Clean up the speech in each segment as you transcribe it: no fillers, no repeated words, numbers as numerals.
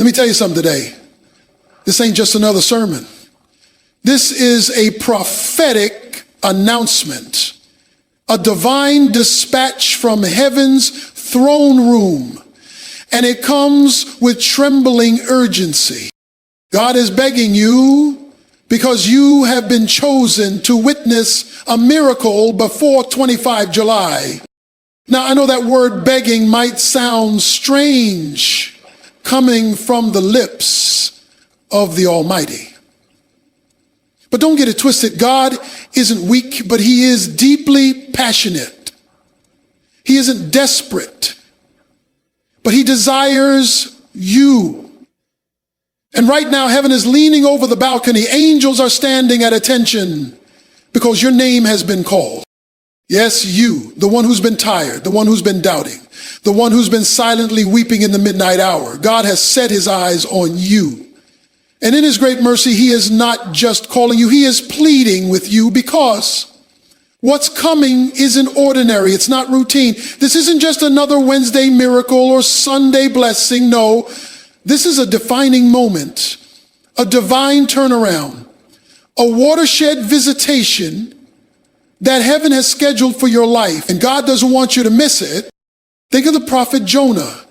Let me tell you something today. This ain't just another sermon. This is a prophetic announcement, a divine dispatch from heaven's throne room, and it comes with trembling urgency. God is begging you because you have been chosen to witness a miracle before 25 July. Now, I know that word begging might sound strange coming from the lips of the Almighty. But don't get it twisted. God isn't weak, but he is deeply passionate. He isn't desperate, but he desires you. And right now, heaven is leaning over the balcony. Angels are standing at attention because your name has been called. Yes, you, the one who's been tired, the one who's been doubting, the one who's been silently weeping in the midnight hour. God has set his eyes on you. And in his great mercy, he is not just calling you, he is pleading with you because what's coming isn't ordinary. It's not routine. This isn't just another Wednesday miracle or Sunday blessing. No, this is a defining moment, a divine turnaround, a watershed visitation that heaven has scheduled for your life, and God doesn't want you to miss it. Think of the prophet Jonah.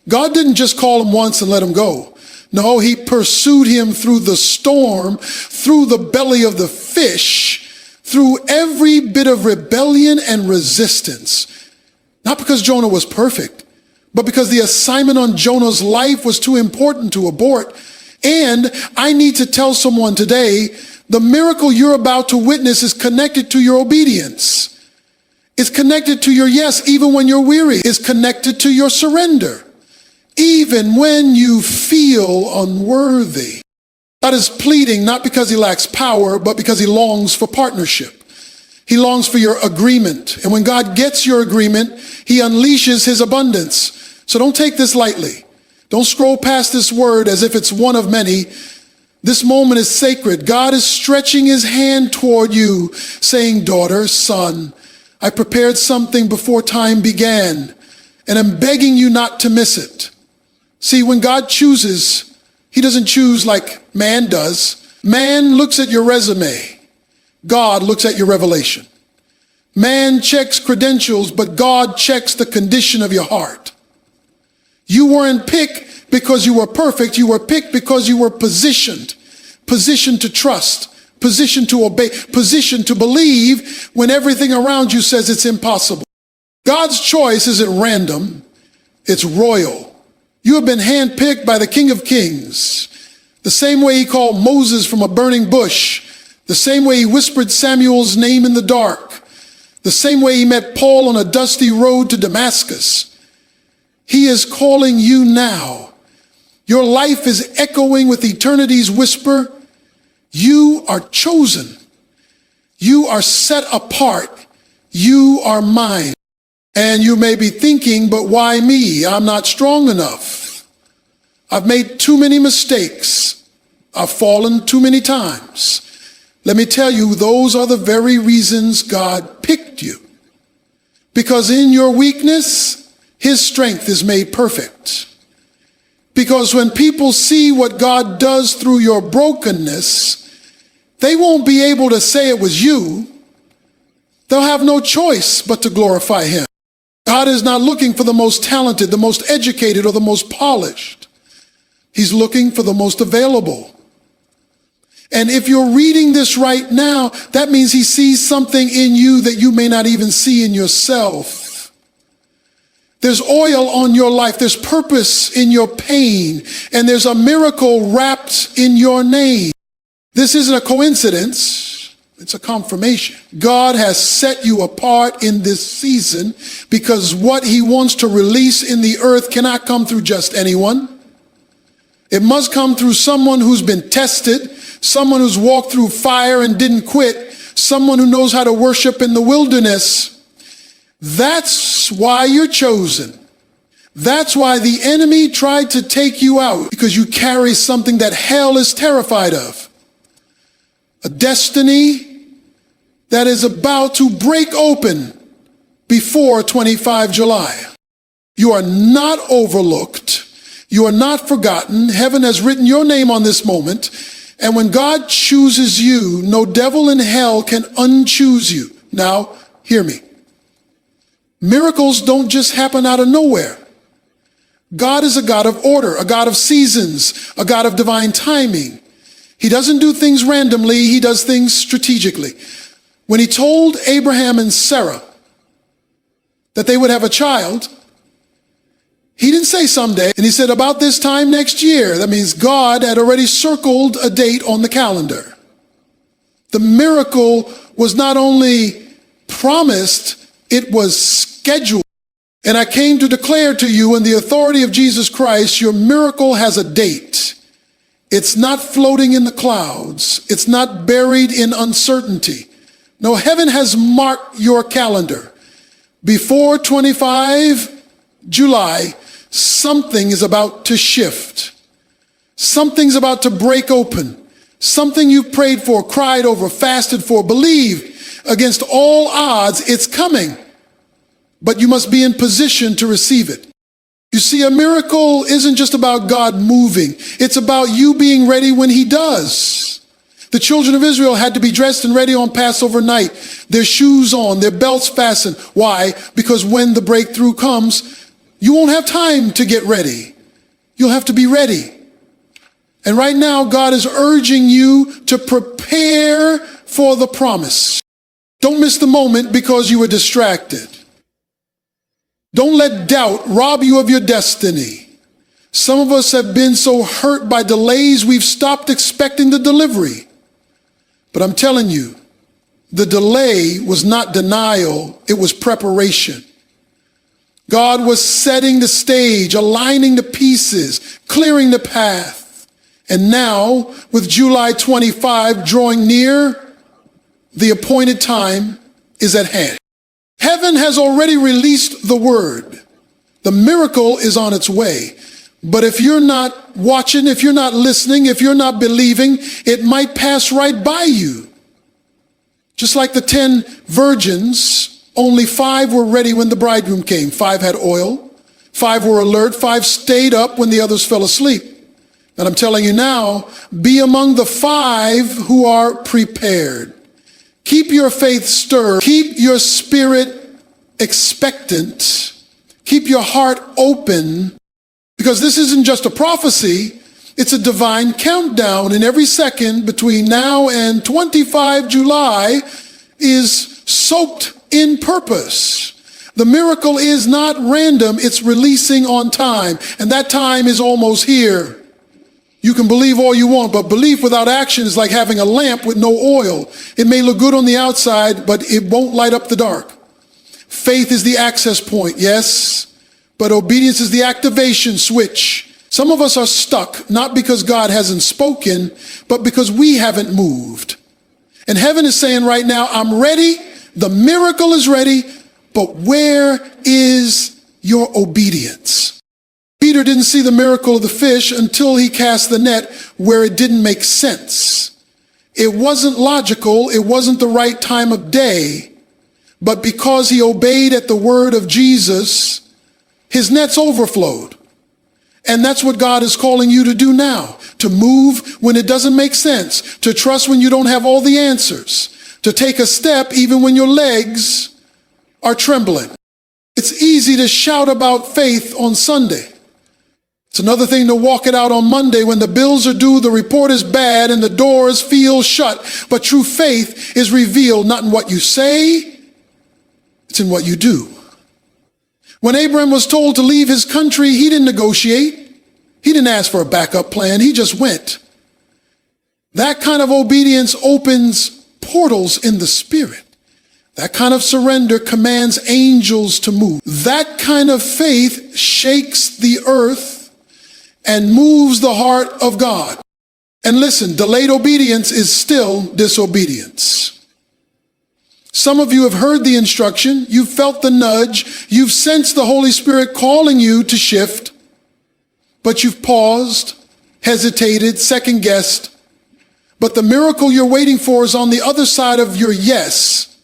God didn't just call him once and let him go. No, he pursued him through the storm, through the belly of the fish, through every bit of rebellion and resistance. Not because Jonah was perfect, but because the assignment on Jonah's life was too important to abort. And I need to tell someone today, the miracle you're about to witness is connected to your obedience. It's connected to your yes, even when you're weary. It's connected to your surrender, even when you feel unworthy. God is pleading not because he lacks power, but because he longs for partnership. He longs for your agreement. And when God gets your agreement, he unleashes his abundance. So don't take this lightly. Don't scroll past this word as if it's one of many. This moment is sacred. God is stretching his hand toward you, saying, daughter, son, I prepared something before time began, and I'm begging you not to miss it. See, when God chooses, he doesn't choose like man does. Man looks at your resume. God looks at your revelation. Man checks credentials, but God checks the condition of your heart. You weren't picked because you were perfect. You were picked because you were positioned to trust, positioned to obey, positioned to believe when everything around you says it's impossible. God's choice isn't random, it's royal. You have been handpicked by the King of Kings. The same way he called Moses from a burning bush, the same way he whispered Samuel's name in the dark, the same way he met Paul on a dusty road to Damascus. He is calling you now. Your life is echoing with eternity's whisper. You are chosen. You are set apart. You are mine. And you may be thinking, but why me? I'm not strong enough. I've made too many mistakes. I've fallen too many times. Let me tell you, those are the very reasons God picked you. Because in your weakness, his strength is made perfect. Because when people see what God does through your brokenness, they won't be able to say it was you. They'll have no choice but to glorify him. God is not looking for the most talented, the most educated, or the most polished. He's looking for the most available. And if you're reading this right now, that means he sees something in you that you may not even see in yourself. There's oil on your life. There's purpose in your pain. And there's a miracle wrapped in your name. This isn't a coincidence. It's a confirmation. God has set you apart in this season because what he wants to release in the earth cannot come through just anyone. It must come through someone who's been tested, someone who's walked through fire and didn't quit, someone who knows how to worship in the wilderness. That's why you're chosen. That's why the enemy tried to take you out, because you carry something that hell is terrified of. A destiny that is about to break open before 25 July. You are not overlooked. You are not forgotten. Heaven has written your name on this moment. And when God chooses you, no devil in hell can unchoose you. Now, hear me. Miracles don't just happen out of nowhere. God is a God of order, a God of seasons, a God of divine timing. He doesn't do things randomly. He does things strategically. When he told Abraham and Sarah that they would have a child, he didn't say someday, and he said about this time next year. That means God had already circled a date on the calendar. The miracle was not only promised, it was scheduled. And I came to declare to you in the authority of Jesus Christ, your miracle has a date. It's not floating in the clouds. It's not buried in uncertainty. No, heaven has marked your calendar. Before 25 July, something is about to shift. Something's about to break open. Something you've prayed for, cried over, fasted for, believe against all odds it's coming. But you must be in position to receive it. You see, a miracle isn't just about God moving. It's about you being ready when he does. The children of Israel had to be dressed and ready on Passover night, their shoes on, their belts fastened. Why? Because when the breakthrough comes, you won't have time to get ready. You'll have to be ready. And right now, God is urging you to prepare for the promise. Don't miss the moment because you were distracted. Don't let doubt rob you of your destiny. Some of us have been so hurt by delays, we've stopped expecting the delivery. But I'm telling you, the delay was not denial, it was preparation. God was setting the stage, aligning the pieces, clearing the path. And now, with July 25 drawing near, the appointed time is at hand. Heaven has already released the word. The miracle is on its way. But if you're not watching, if you're not listening, if you're not believing, it might pass right by you. Just like the 10 virgins, only 5 were ready when the bridegroom came. 5 had oil, 5 were alert, 5 stayed up when the others fell asleep. And I'm telling you now, be among the 5 who are prepared. Keep your faith stirred. Keep your spirit expectant. Keep your heart open, because this isn't just a prophecy. It's a divine countdown, and every second between now and 25 July is soaked in purpose. The miracle is not random. It's releasing on time, and that time is almost here. You can believe all you want, but belief without action is like having a lamp with no oil. It may look good on the outside, but it won't light up the dark. Faith is the access point, yes, but obedience is the activation switch. Some of us are stuck, not because God hasn't spoken, but because we haven't moved. And heaven is saying right now, I'm ready, the miracle is ready, but where is your obedience? Peter didn't see the miracle of the fish until he cast the net where it didn't make sense. It wasn't logical, it wasn't the right time of day, but because he obeyed at the word of Jesus, his nets overflowed. And that's what God is calling you to do now, to move when it doesn't make sense, to trust when you don't have all the answers, to take a step even when your legs are trembling. It's easy to shout about faith on Sunday. It's another thing to walk it out on Monday when the bills are due, the report is bad, and the doors feel shut. But true faith is revealed not in what you say, it's in what you do. When Abraham was told to leave his country, he didn't negotiate. He didn't ask for a backup plan. He just went. That kind of obedience opens portals in the spirit. That kind of surrender commands angels to move. That kind of faith shakes the earth and moves the heart of God. And listen, delayed obedience is still disobedience. Some of you have heard the instruction, you've felt the nudge, you've sensed the Holy Spirit calling you to shift, but you've paused, hesitated, second-guessed. But the miracle you're waiting for is on the other side of your yes.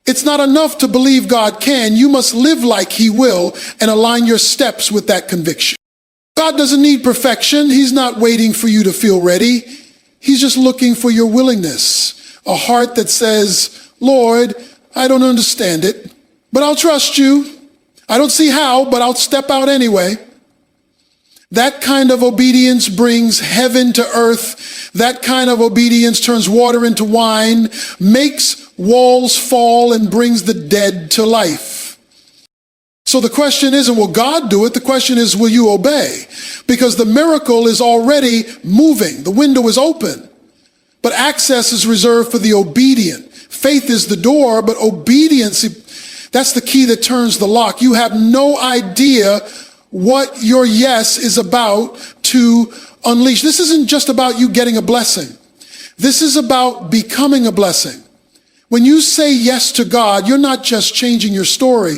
It's not enough to believe God can. You must live like he will and align your steps with that conviction. God doesn't need perfection. He's not waiting for you to feel ready. He's just looking for your willingness, a heart that says, Lord, I don't understand it, but I'll trust you. I don't see how, but I'll step out anyway. That kind of obedience brings heaven to earth. That kind of obedience turns water into wine, makes walls fall, and brings the dead to life. So the question isn't, will God do it? The question is, will you obey? Because the miracle is already moving. The window is open, but access is reserved for the obedient. Faith is the door, but obedience, that's the key that turns the lock. You have no idea what your yes is about to unleash. This isn't just about you getting a blessing. This is about becoming a blessing. When you say yes to God, you're not just changing your story.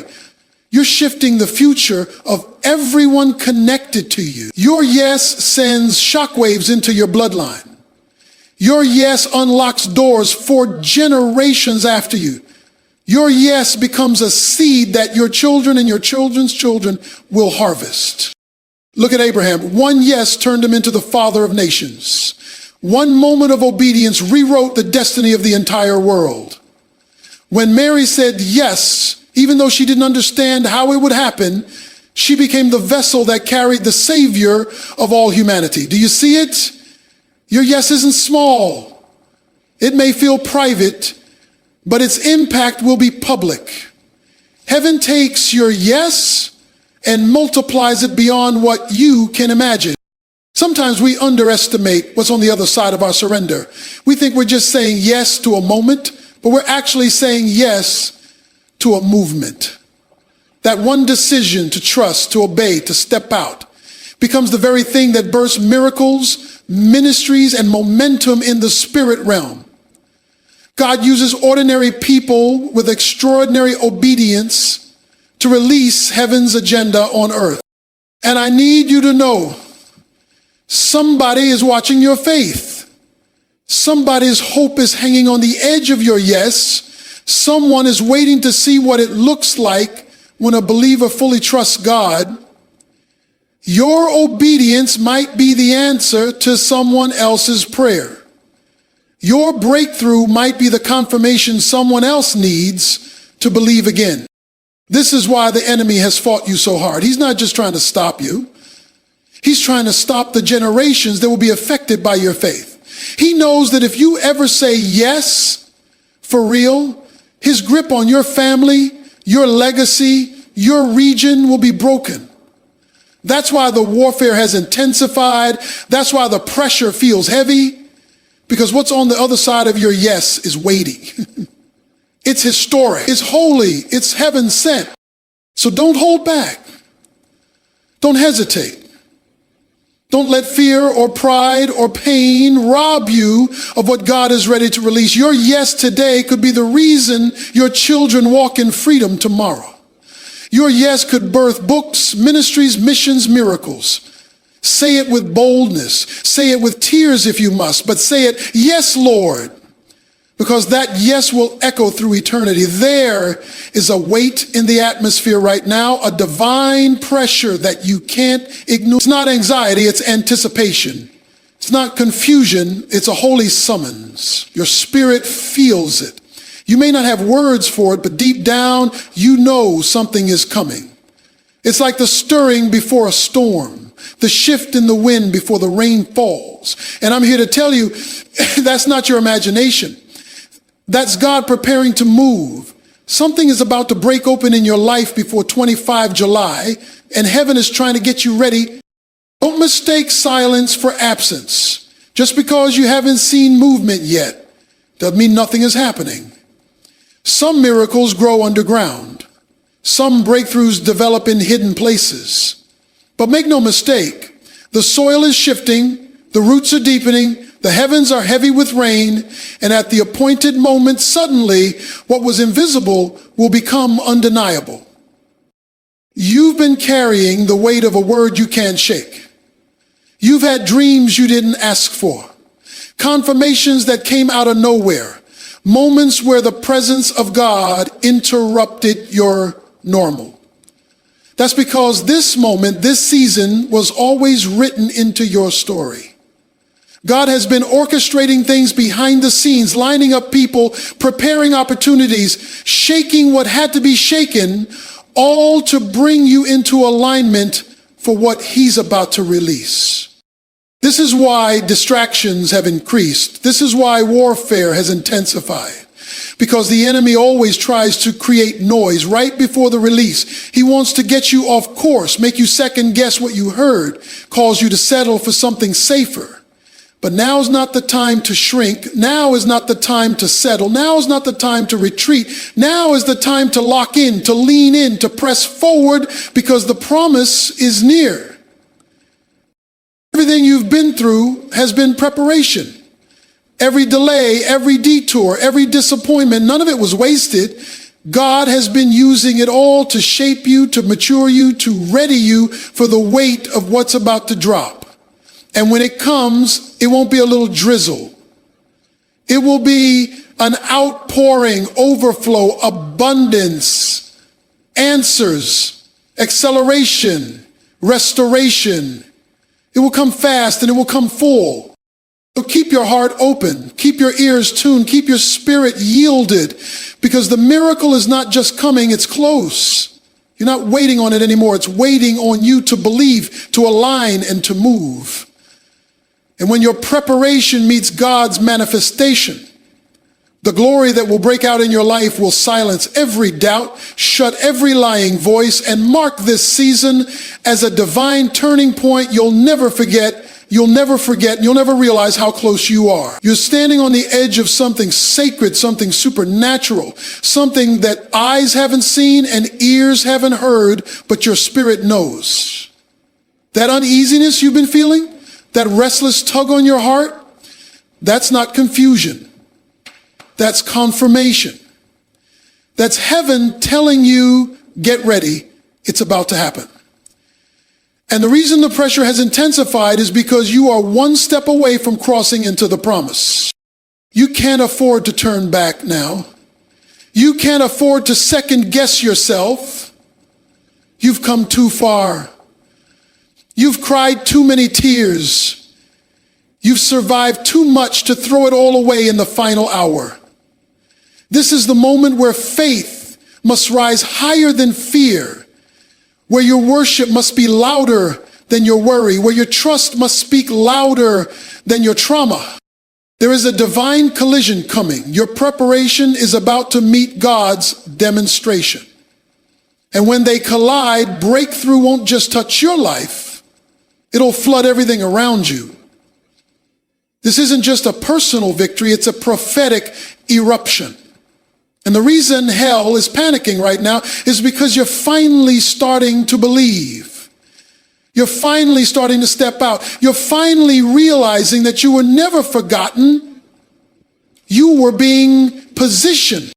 You're shifting the future of everyone connected to you. Your yes sends shockwaves into your bloodline. Your yes unlocks doors for generations after you. Your yes becomes a seed that your children and your children's children will harvest. Look at Abraham. One yes turned him into the father of nations. One moment of obedience rewrote the destiny of the entire world. When Mary said yes, even though she didn't understand how it would happen, she became the vessel that carried the Savior of all humanity. Do you see it? Your yes isn't small. It may feel private, but its impact will be public. Heaven takes your yes and multiplies it beyond what you can imagine. Sometimes we underestimate what's on the other side of our surrender. We think we're just saying yes to a moment, but we're actually saying yes to a movement. That one decision to trust, to obey, to step out becomes the very thing that bursts miracles, ministries, and momentum in the spirit realm. God uses ordinary people with extraordinary obedience to release heaven's agenda on earth. And I need you to know, somebody is watching your faith. Somebody's hope is hanging on the edge of your yes. Someone is waiting to see what it looks like when a believer fully trusts God. Your obedience might be the answer to someone else's prayer. Your breakthrough might be the confirmation someone else needs to believe again. This is why the enemy has fought you so hard. He's not just trying to stop you. He's trying to stop the generations that will be affected by your faith. He knows that if you ever say yes for real, his grip on your family, your legacy, your region will be broken. That's why the warfare has intensified. That's why the pressure feels heavy, because what's on the other side of your yes is weighty. It's historic. It's holy. It's heaven sent. So don't hold back. Don't hesitate. Don't let fear or pride or pain rob you of what God is ready to release. Your yes today could be the reason your children walk in freedom tomorrow. Your yes could birth books, ministries, missions, miracles. Say it with boldness. Say it with tears if you must, but say it, yes, Lord, because that yes will echo through eternity. There is a weight in the atmosphere right now, a divine pressure that you can't ignore. It's not anxiety, it's anticipation. It's not confusion, it's a holy summons. Your spirit feels it. You may not have words for it, but deep down, you know something is coming. It's like the stirring before a storm, the shift in the wind before the rain falls. And I'm here to tell you, that's not your imagination. That's God preparing to move. Something is about to break open in your life before 25 July, and heaven is trying to get you ready. Don't mistake silence for absence. Just because you haven't seen movement yet doesn't mean nothing is happening. Some miracles grow underground. Some breakthroughs develop in hidden places. But make no mistake, the soil is shifting, the roots are deepening, the heavens are heavy with rain, and at the appointed moment, suddenly, what was invisible will become undeniable. You've been carrying the weight of a word you can't shake. You've had dreams you didn't ask for, confirmations that came out of nowhere, moments where the presence of God interrupted your normal. That's because this moment, this season was always written into your story. God has been orchestrating things behind the scenes, lining up people, preparing opportunities, shaking what had to be shaken, all to bring you into alignment for what he's about to release. This is why distractions have increased. This is why warfare has intensified. Because the enemy always tries to create noise right before the release. He wants to get you off course, make you second guess what you heard, cause you to settle for something safer. But now is not the time to shrink. Now is not the time to settle. Now is not the time to retreat. Now is the time to lock in, to lean in, to press forward, because the promise is near. Everything you've been through has been preparation. Every delay, every detour, every disappointment, none of it was wasted. God has been using it all to shape you, to mature you, to ready you for the weight of what's about to drop. And when it comes, it won't be a little drizzle. It will be an outpouring, overflow, abundance, answers, acceleration, restoration. It will come fast and it will come full. So keep your heart open, keep your ears tuned, keep your spirit yielded, because the miracle is not just coming, it's close. You're not waiting on it anymore. It's waiting on you to believe, to align, and to move. And when your preparation meets God's manifestation, the glory that will break out in your life will silence every doubt, shut every lying voice, and mark this season as a divine turning point you'll never forget. You'll never forget, and you'll never realize how close you are. You're standing on the edge of something sacred, something supernatural, something that eyes haven't seen and ears haven't heard, but your spirit knows. That uneasiness you've been feeling, that restless tug on your heart, that's not confusion. That's confirmation. That's heaven telling you, get ready, it's about to happen. And the reason the pressure has intensified is because you are one step away from crossing into the promise. You can't afford to turn back now. You can't afford to second guess yourself. You've come too far. You've cried too many tears. You've survived too much to throw it all away in the final hour. This is the moment where faith must rise higher than fear, where your worship must be louder than your worry, where your trust must speak louder than your trauma. There is a divine collision coming. Your preparation is about to meet God's demonstration. And when they collide, breakthrough won't just touch your life, it'll flood everything around you. This isn't just a personal victory, it's a prophetic eruption. And the reason hell is panicking right now is because you're finally starting to believe. You're finally starting to step out. You're finally realizing that you were never forgotten. You were being positioned.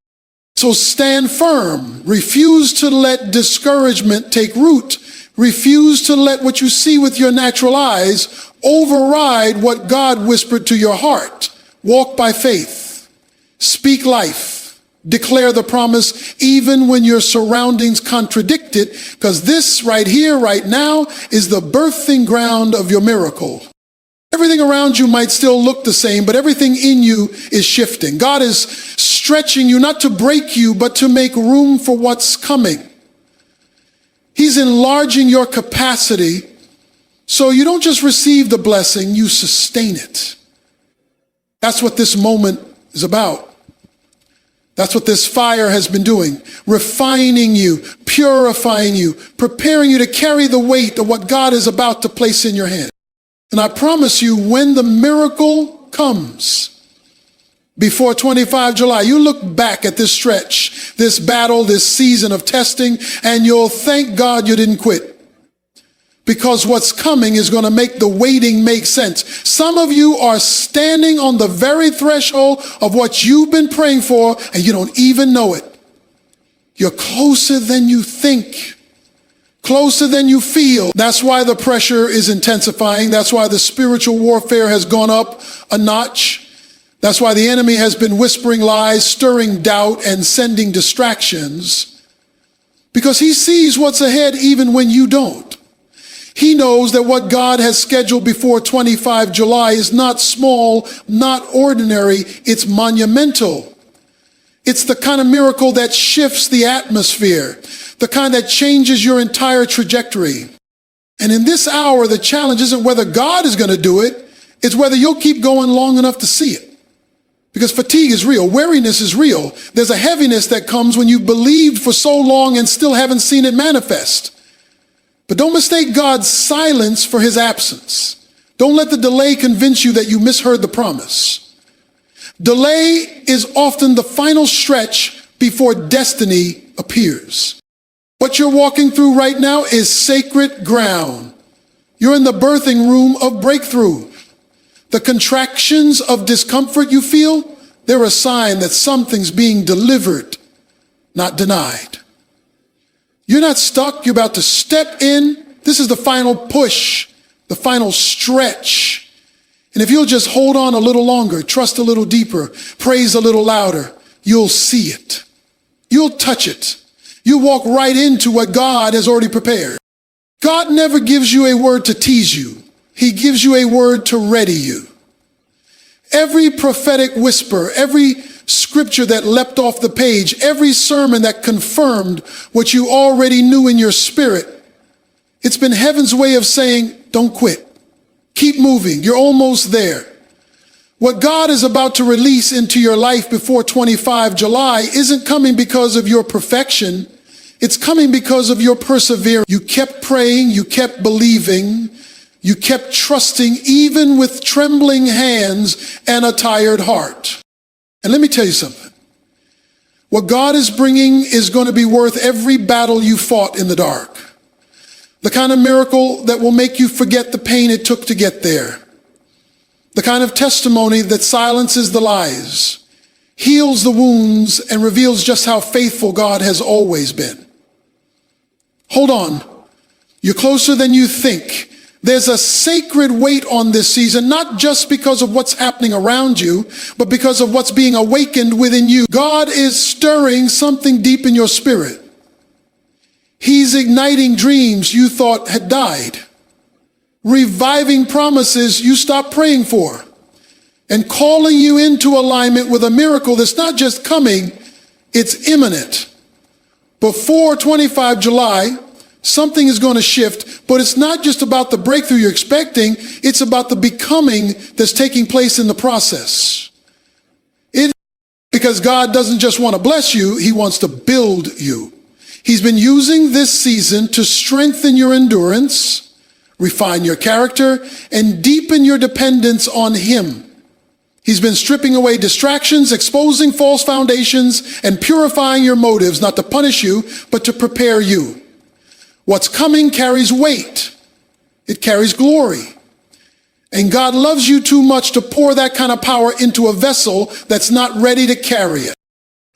So stand firm. Refuse to let discouragement take root. Refuse to let what you see with your natural eyes override what God whispered to your heart. Walk by faith. Speak life. Declare the promise even when your surroundings contradict it, because this right here, right now, is the birthing ground of your miracle. Everything around you might still look the same, but everything in you is shifting. God is stretching you not to break you, but to make room for what's coming. He's enlarging your capacity so you don't just receive the blessing, you sustain it. That's what this moment is about. That's what this fire has been doing, refining you, purifying you, preparing you to carry the weight of what God is about to place in your hand. And I promise you, when the miracle comes before 25 July, you look back at this stretch, this battle, this season of testing, and you'll thank God you didn't quit. Because what's coming is going to make the waiting make sense. Some of you are standing on the very threshold of what you've been praying for, and you don't even know it. You're closer than you think, closer than you feel. That's why the pressure is intensifying. That's why the spiritual warfare has gone up a notch. That's why the enemy has been whispering lies, stirring doubt, and sending distractions. because he sees what's ahead even when you don't. He knows that what God has scheduled before 25 July is not small, not ordinary, it's monumental. It's the kind of miracle that shifts the atmosphere, the kind that changes your entire trajectory. And in this hour, the challenge isn't whether God is going to do it, it's whether you'll keep going long enough to see it. Because fatigue is real, weariness is real. There's a heaviness that comes when you believed for so long and still haven't seen it manifest. But don't mistake God's silence for his absence. Don't let the delay convince you that you misheard the promise. Delay is often the final stretch before destiny appears. What you're walking through right now is sacred ground. You're in the birthing room of breakthrough. The contractions of discomfort you feel, they're a sign that something's being delivered, not denied. You're not stuck. You're about to step in. This is the final push, the final stretch. And if you'll just hold on a little longer, trust a little deeper, praise a little louder, you'll see it. You'll touch it. You'll walk right into what God has already prepared. God never gives you a word to tease you. He gives you a word to ready you. Every prophetic whisper, every scripture that leapt off the page, every sermon that confirmed what you already knew in your spirit, it's been heaven's way of saying, don't quit. Keep moving. You're almost there. What God is about to release into your life before 25 July isn't coming because of your perfection. It's coming because of your perseverance. You kept praying, you kept believing, you kept trusting even with trembling hands and a tired heart. And let me tell you something. What God is bringing is going to be worth every battle you fought in the dark. The kind of miracle that will make you forget the pain it took to get there. The kind of testimony that silences the lies, heals the wounds, and reveals just how faithful God has always been. Hold on. You're closer than you think. There's a sacred weight on this season, not just because of what's happening around you, but because of what's being awakened within you. God is stirring something deep in your spirit. He's igniting dreams you thought had died, reviving promises you stopped praying for, and calling you into alignment with a miracle that's not just coming, it's imminent. Before 25 July, something is going to shift, but it's not just about the breakthrough you're expecting, it's about the becoming that's taking place in the process. Because God doesn't just want to bless you, he wants to build you. He's been using this season to strengthen your endurance, refine your character, and deepen your dependence on him. He's been stripping away distractions, exposing false foundations, and purifying your motives, not to punish you, but to prepare you. What's coming carries weight. It carries glory. And God loves you too much to pour that kind of power into a vessel that's not ready to carry it.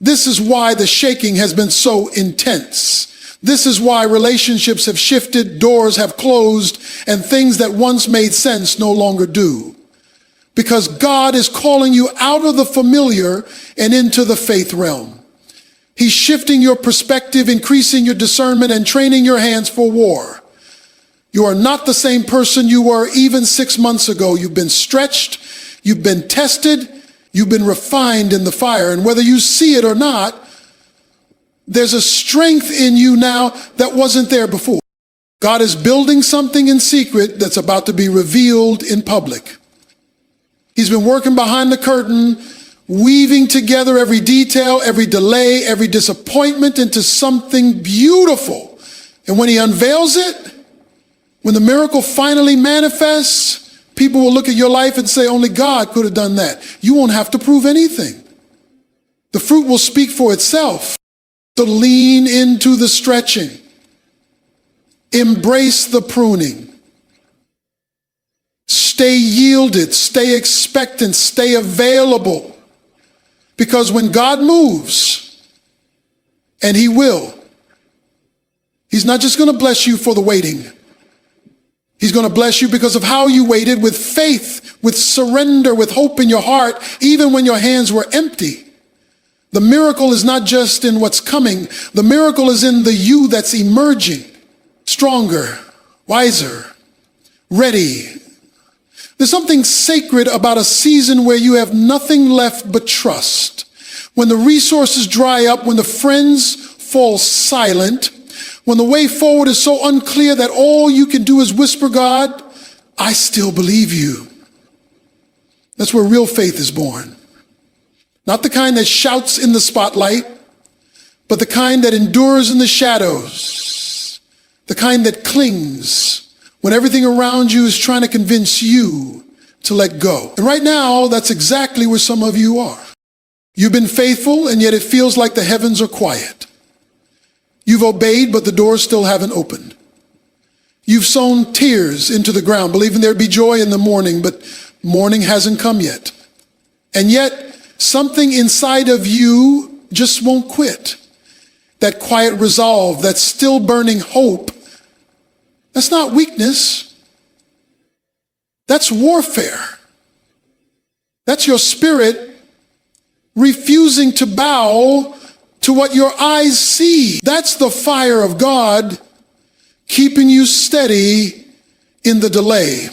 This is why the shaking has been so intense. This is why relationships have shifted, doors have closed, and things that once made sense no longer do. Because God is calling you out of the familiar and into the faith realm. He's shifting your perspective, increasing your discernment, and training your hands for war. You are not the same person you were even 6 months ago. You've been stretched, you've been tested, you've been refined in the fire. And whether you see it or not, there's a strength in you now that wasn't there before. God is building something in secret that's about to be revealed in public. He's been working behind the curtain, weaving together every detail, every delay, every disappointment into something beautiful. And when he unveils it, when the miracle finally manifests, people will look at your life and say, only God could have done that. You won't have to prove anything. The fruit will speak for itself. So lean into the stretching. Embrace the pruning. Stay yielded, stay expectant, stay available. Because when God moves, and he will, he's not just going to bless you for the waiting. He's going to bless you because of how you waited, with faith, with surrender, with hope in your heart, even when your hands were empty. The miracle is not just in what's coming. The miracle is in the you that's emerging, stronger, wiser, ready. There's something sacred about a season where you have nothing left but trust. When the resources dry up, when the friends fall silent, when the way forward is so unclear that all you can do is whisper, God, I still believe you. That's where real faith is born. Not the kind that shouts in the spotlight, but the kind that endures in the shadows, the kind that clings when everything around you is trying to convince you to let go. And right now, that's exactly where some of you are. You've been faithful, and yet it feels like the heavens are quiet. You've obeyed, but the doors still haven't opened. You've sown tears into the ground, believing there'd be joy in the morning, but morning hasn't come yet. And yet, something inside of you just won't quit. That quiet resolve, that still burning hope, that's not weakness. That's warfare. That's your spirit refusing to bow to what your eyes see. That's the fire of God keeping you steady in the delay.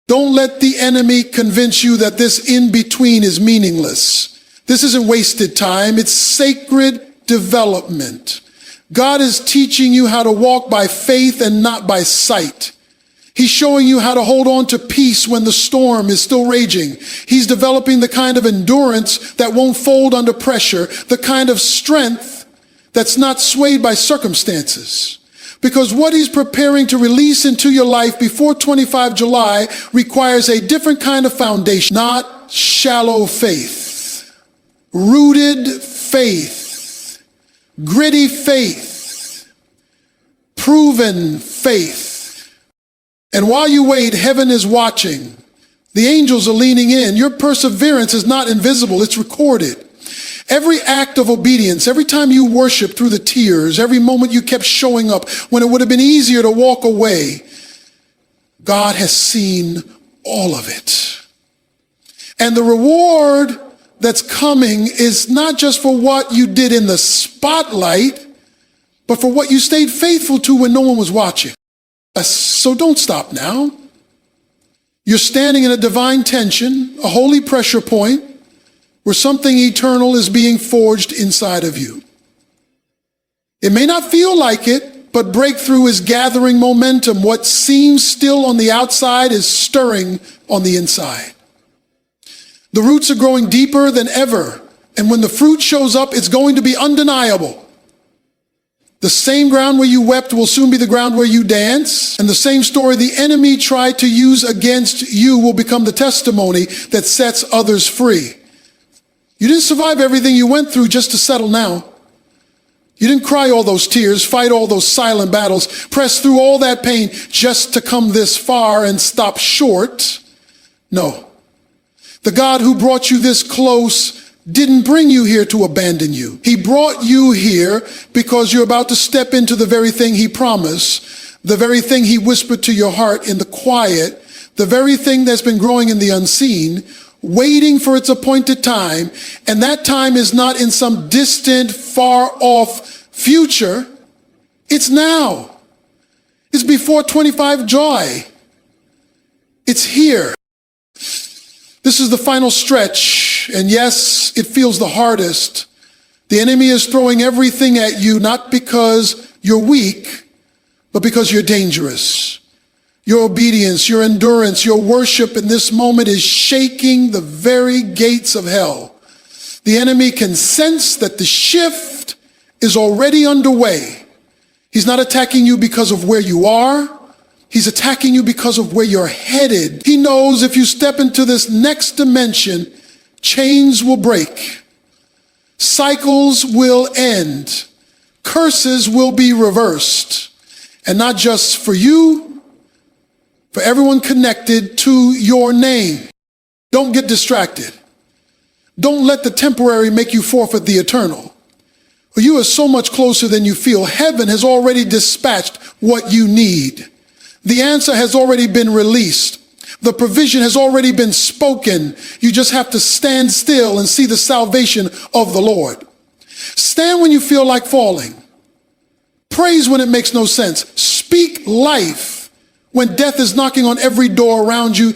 Don't let the enemy convince you that this in-between is meaningless. This isn't wasted time. It's sacred development. God is teaching you how to walk by faith and not by sight. He's showing you how to hold on to peace when the storm is still raging. He's developing the kind of endurance that won't fold under pressure, the kind of strength that's not swayed by circumstances. Because what he's preparing to release into your life before 25 July requires a different kind of foundation, not shallow faith, rooted faith, gritty faith, proven faith. And while you wait, heaven is watching. The angels are leaning in. Your perseverance is not invisible, it's recorded. Every act of obedience, every time you worship through the tears, every moment you kept showing up when it would have been easier to walk away, God has seen all of it. And the reward that's coming is not just for what you did in the spotlight, but for what you stayed faithful to when no one was watching. So don't stop now. You're standing in a divine tension, a holy pressure point, where something eternal is being forged inside of you. It may not feel like it, but breakthrough is gathering momentum. What seems still on the outside is stirring on the inside. The roots are growing deeper than ever, and when the fruit shows up, it's going to be undeniable. The same ground where you wept will soon be the ground where you dance, and the same story the enemy tried to use against you will become the testimony that sets others free. You didn't survive everything you went through just to settle now. You didn't cry all those tears, fight all those silent battles, press through all that pain just to come this far and stop short. No. The God who brought you this close didn't bring you here to abandon you. He brought you here because you're about to step into the very thing he promised, the very thing he whispered to your heart in the quiet, the very thing that's been growing in the unseen, waiting for its appointed time. And that time is not in some distant, far off future. It's now. It's before 25 July. It's here. This is the final stretch. And yes, it feels the hardest. The enemy is throwing everything at you, not because you're weak, but because you're dangerous. Your obedience, your endurance, your worship in this moment is shaking the very gates of hell. The enemy can sense that the shift is already underway. He's not attacking you because of where you are. He's attacking you because of where you're headed. He knows if you step into this next dimension, chains will break. Cycles will end. Curses will be reversed. And not just for you, for everyone connected to your name. Don't get distracted. Don't let the temporary make you forfeit the eternal. For you are so much closer than you feel. Heaven has already dispatched what you need. The answer has already been released. The provision has already been spoken. You just have to stand still and see the salvation of the Lord. Stand when you feel like falling. Praise when it makes no sense. Speak life when death is knocking on every door around you,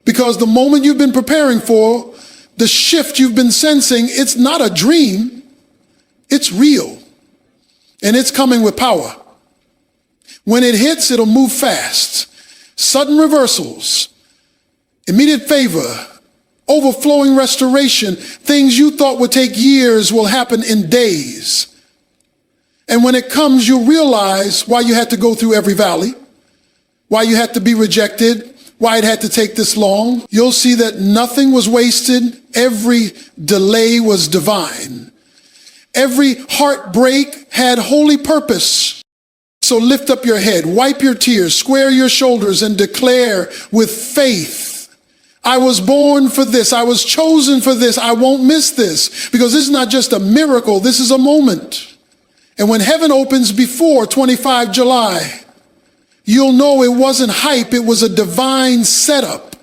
because the moment you've been preparing for, the shift you've been sensing, it's not a dream, it's real, and it's coming with power. When it hits, it'll move fast. Sudden reversals, immediate favor, overflowing restoration. Things you thought would take years will happen in days. And when it comes, you'll realize why you had to go through every valley, why you had to be rejected, why it had to take this long. You'll see that nothing was wasted. Every delay was divine. Every heartbreak had holy purpose. So lift up your head, wipe your tears, square your shoulders, and declare with faith, I was born for this. I was chosen for this. I won't miss this, because this is not just a miracle. This is a moment. And when heaven opens before 25 July, you'll know it wasn't hype. It was a divine setup.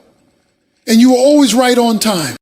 And you were always right on time.